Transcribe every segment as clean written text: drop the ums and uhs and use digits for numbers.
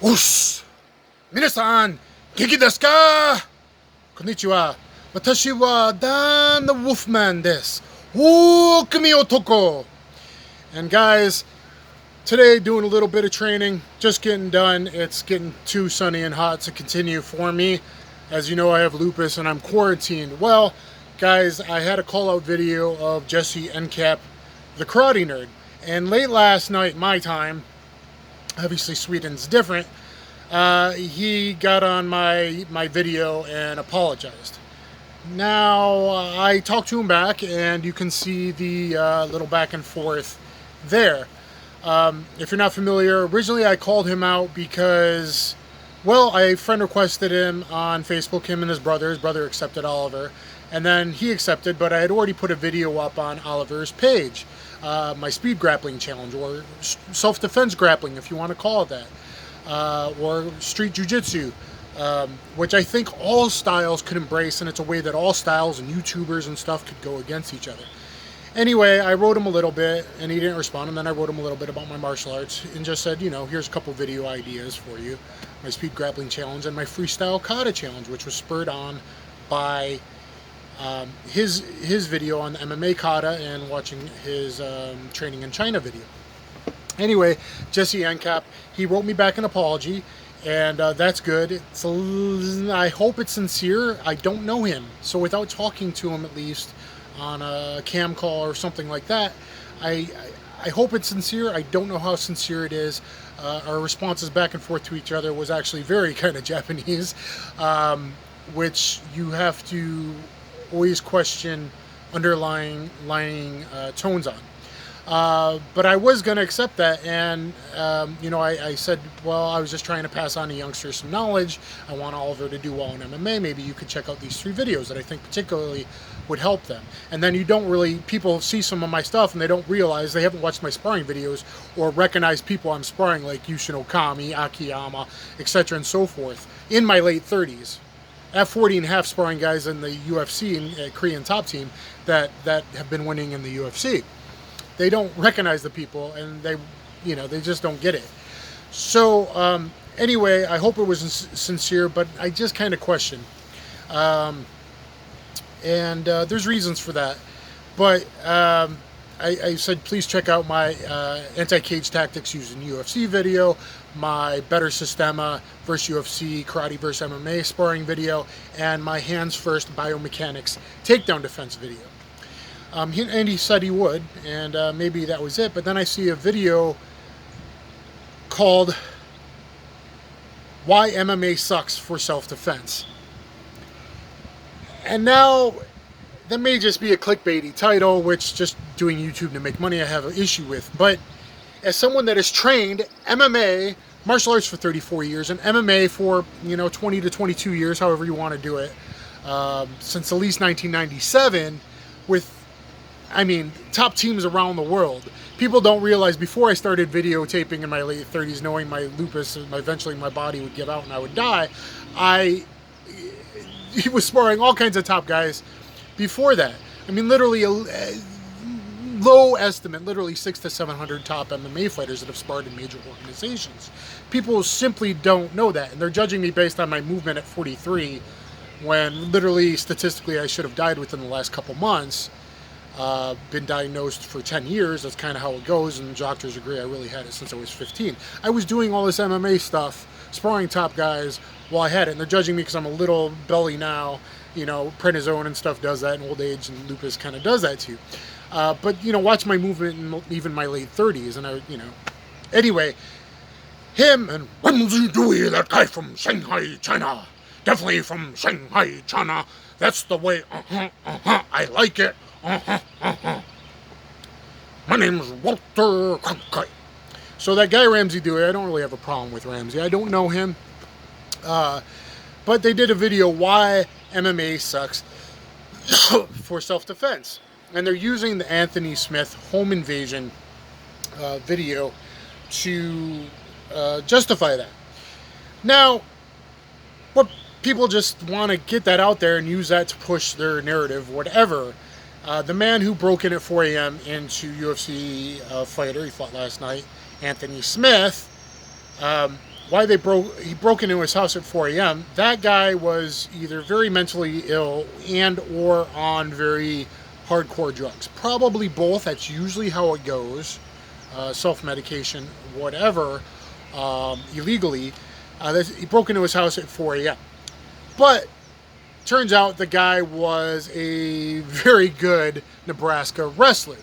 Osh! Minasan, genki desu ka? Konnichiwa. Watashi wa DanTheWolfman desu. Kumi otoko. And guys, today doing a little bit of training, just getting done. It's getting too sunny and hot to continue for me. As you know, I have lupus and I'm quarantined. Well, guys, I had a call-out video of Jesse Enkamp, the karate nerd. And late last night, my time, obviously Sweden's different, he got on my video and apologized. Now, I talked to him back, and you can see the little back and forth there. If you're not familiar, originally I called him out because, well, I friend requested him on Facebook, him and his brother. His brother accepted Oliver, and then he accepted, but I had already put a video up on Oliver's page. My speed grappling challenge, or self-defense grappling, if you want to call it that, or street jiu-jitsu, which I think all styles could embrace, and it's a way that all styles and YouTubers and stuff could go against each other. Anyway, I wrote him a little bit, and he didn't respond, and then I wrote him a little bit about my martial arts, and just said, you know, here's a couple video ideas for you. My speed grappling challenge and my freestyle kata challenge, which was spurred on by his video on the MMA kata and watching his training in China video. Anyway, Jesse Enkamp, he wrote me back an apology, and that's good. I hope it's sincere. I don't know him, so without talking to him at least on a cam call or something like that, I hope it's sincere. I don't know how sincere it is. Our responses back and forth to each other was actually very kind of Japanese, which you have to always question underlying tones on. But I was going to accept that, and you know, I said, well, I was just trying to pass on to youngsters some knowledge. I want Oliver to do well in MMA. Maybe you could check out these 3 videos that I think particularly would help them. And then you don't really, people see some of my stuff and they don't realize, they haven't watched my sparring videos or recognize people I'm sparring, like Yushin Okami, Akiyama, etc. and so forth, in my late 30s. At 40 and a half sparring guys in the UFC and Korean top team that have been winning in the UFC. They don't recognize the people, and they just don't get it. So anyway, I hope it was sincere, but I just kind of question. And there's reasons for that. But I said, please check out my anti-cage tactics using UFC video, my Better Sistema versus UFC, Karate versus MMA sparring video, and my hands first biomechanics takedown defense video. And he said he would, and maybe that was it. But then I see a video called Why MMA Sucks for Self-Defense. And now, that may just be a clickbaity title, which just doing YouTube to make money I have an issue with. But as someone that has trained MMA, martial arts for 34 years, and MMA for, 20 to 22 years, however you want to do it, since at least 1997, with, top teams around the world. People don't realize, before I started videotaping in my late 30s, knowing my lupus, eventually my body would give out and I would die, he was sparring all kinds of top guys before that. Literally, low estimate, literally 600 to 700 top MMA fighters that have sparred in major organizations. People simply don't know that, and they're judging me based on my movement at 43, when literally, statistically, I should have died within the last couple months. Been diagnosed for 10 years, that's kind of how it goes, and doctors agree I really had it since I was 15. I was doing all this MMA stuff, sparring top guys, while I had it, and they're judging me because I'm a little belly now. Prednisone and stuff does that, and old age and lupus kind of does that too. But, watch my movement in even my late 30s, and Anyway, him and Ramsey Dewey, that guy from Shanghai, China. Definitely from Shanghai, China. That's the way, I like it. My name's Walter Cronkite. So that guy Ramsey Dewey, I don't really have a problem with Ramsey. I don't know him. But they did a video, Why MMA Sucks for Self-Defense. And they're using the Anthony Smith home invasion video to justify that. Now, what people just want to get that out there and use that to push their narrative, whatever. The man who broke in at 4 a.m. into UFC fighter, he fought last night, Anthony Smith, why he broke into his house at 4 a.m. That guy was either very mentally ill and or on very hardcore drugs. Probably both. That's usually how it goes. Self-medication, whatever, illegally. He broke into his house at 4 a.m. But turns out the guy was a very good Nebraska wrestler.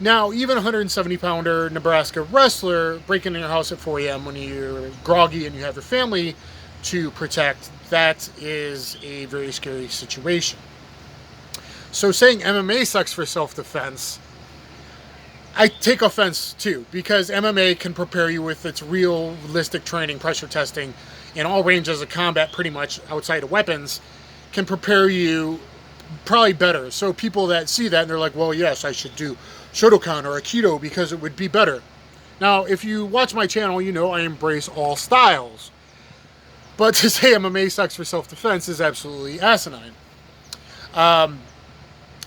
Now, even a 170-pounder Nebraska wrestler breaking in your house at 4 a.m. when you're groggy and you have your family to protect, that is a very scary situation. So saying MMA sucks for self-defense, I take offense too, because MMA can prepare you with its realistic training, pressure testing, in all ranges of combat, pretty much outside of weapons, can prepare you probably better. So people that see that and they're like, well, yes, I should do Shotokan or Aikido because it would be better. Now, if you watch my channel, you know I embrace all styles. But to say MMA sucks for self-defense is absolutely asinine.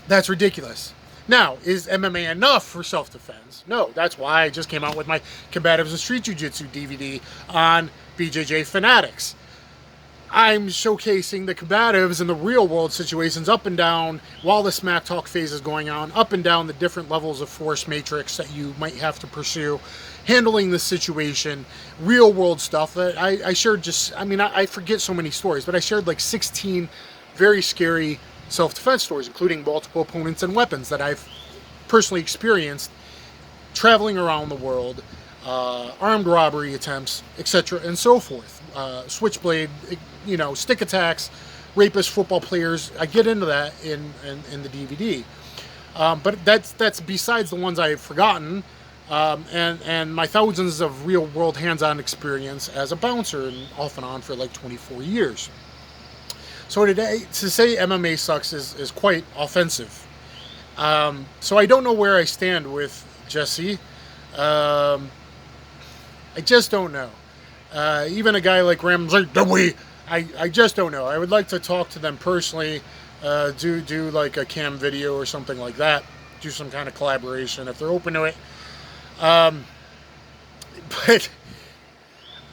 That's ridiculous. Now, is MMA enough for self-defense? No, that's why I just came out with my Combatives and Street Jiu-Jitsu DVD on BJJ Fanatics. I'm showcasing the combatives in the real world situations up and down while the smack talk phase is going on, up and down the different levels of force matrix that you might have to pursue, handling the situation, real world stuff that I shared I forget so many stories, but I shared like 16 very scary self-defense stories, including multiple opponents and weapons that I've personally experienced traveling around the world, armed robbery attempts, etc. and so forth. Switchblade, stick attacks, rapist football players. I get into that in the DVD. But that's besides the ones I've forgotten, and my thousands of real world hands-on experience as a bouncer and off and on for like 24 years. So today, to say MMA sucks is quite offensive. So I don't know where I stand with Jesse. I just don't know. Even a guy like Ramsey Dewey, I just don't know. I would like to talk to them personally, do like a cam video or something like that, do some kind of collaboration if they're open to it. But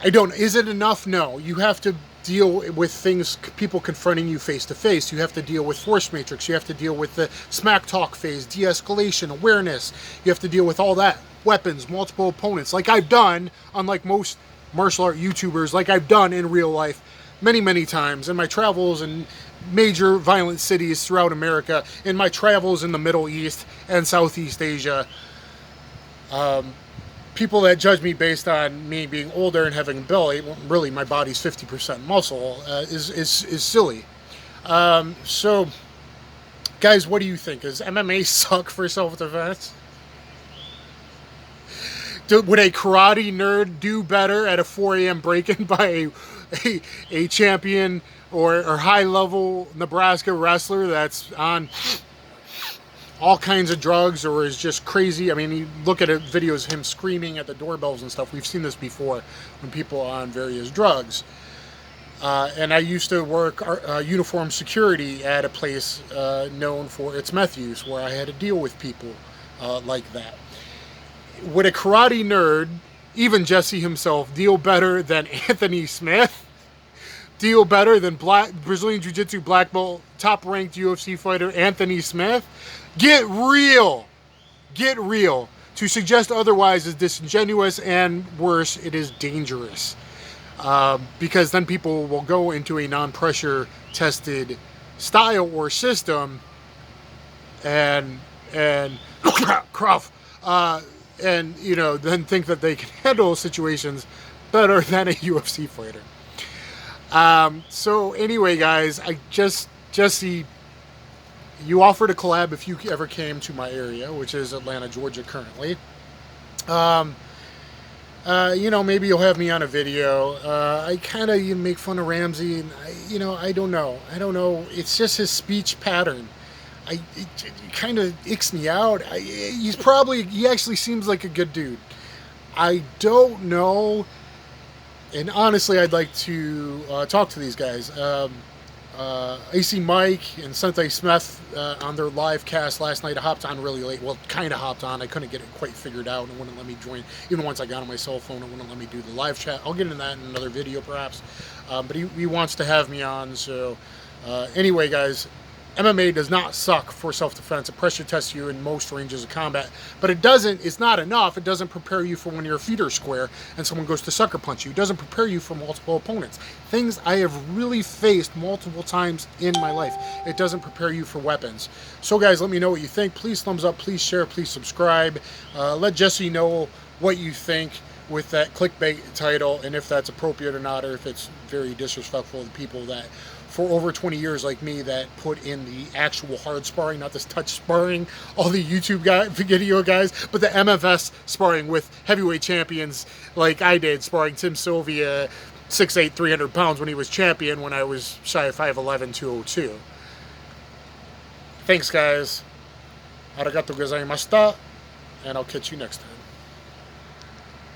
I don't. Is it enough? No. You have to deal with things, people confronting you face to face. You have to deal with force matrix. You have to deal with the smack talk phase, de-escalation, awareness. You have to deal with all that. Weapons, multiple opponents, like I've done, unlike most martial art YouTubers, like I've done in real life many, many times in my travels in major violent cities throughout America, in my travels in the Middle East and Southeast Asia. People that judge me based on me being older and having a belly, well, really my body's 50% muscle, is silly. So, guys, what do you think? Does MMA suck for self-defense? Would a karate nerd do better at a 4 a.m. break-in by a champion or high-level Nebraska wrestler that's on all kinds of drugs or is just crazy? I mean, you look at videos of him screaming at the doorbells and stuff. We've seen this before when people are on various drugs. And I used to work uniform security at a place known for its meth use, where I had to deal with people like that. Would a karate nerd, even Jesse himself, deal better than Anthony Smith? Deal better than Brazilian Jiu-Jitsu black belt, top-ranked UFC fighter Anthony Smith? Get real. Get real. To suggest otherwise is disingenuous, and worse, it is dangerous. Because then people will go into a non-pressure tested style or system and and then think that they can handle situations better than a UFC fighter. So anyway, guys, Jesse, you offered a collab if you ever came to my area, which is Atlanta, Georgia currently. Maybe you'll have me on a video. I kind of make fun of Ramsey, and I don't know. It's just his speech pattern. It kind of icks me out. He actually seems like a good dude. I don't know. And honestly, I'd like to talk to these guys. AC Mike and Sensei Smith on their live cast last night. I hopped on really late. Well, kind of hopped on. I couldn't get it quite figured out. It wouldn't let me join. Even once I got on my cell phone, it wouldn't let me do the live chat. I'll get into that in another video perhaps. But he wants to have me on. So anyway, guys, MMA does not suck for self-defense. It pressure tests you in most ranges of combat, but it's not enough. It doesn't prepare you for when your feet are square and someone goes to sucker punch you. It doesn't prepare you for multiple opponents. Things I have really faced multiple times in my life. It doesn't prepare you for weapons. So guys, let me know what you think. Please thumbs up, please share, please subscribe. Let Jesse know what you think with that clickbait title and if that's appropriate or not, or if it's very disrespectful to people that for over 20 years like me that put in the actual hard sparring, not this touch sparring, all the YouTube video guys, but the MFS sparring with heavyweight champions like I did, sparring Tim Sylvia, 6'8", 300 pounds when he was champion, when I was shy of 5'11", 202. Thanks guys. Arigatou gozaimashita, and I'll catch you next time.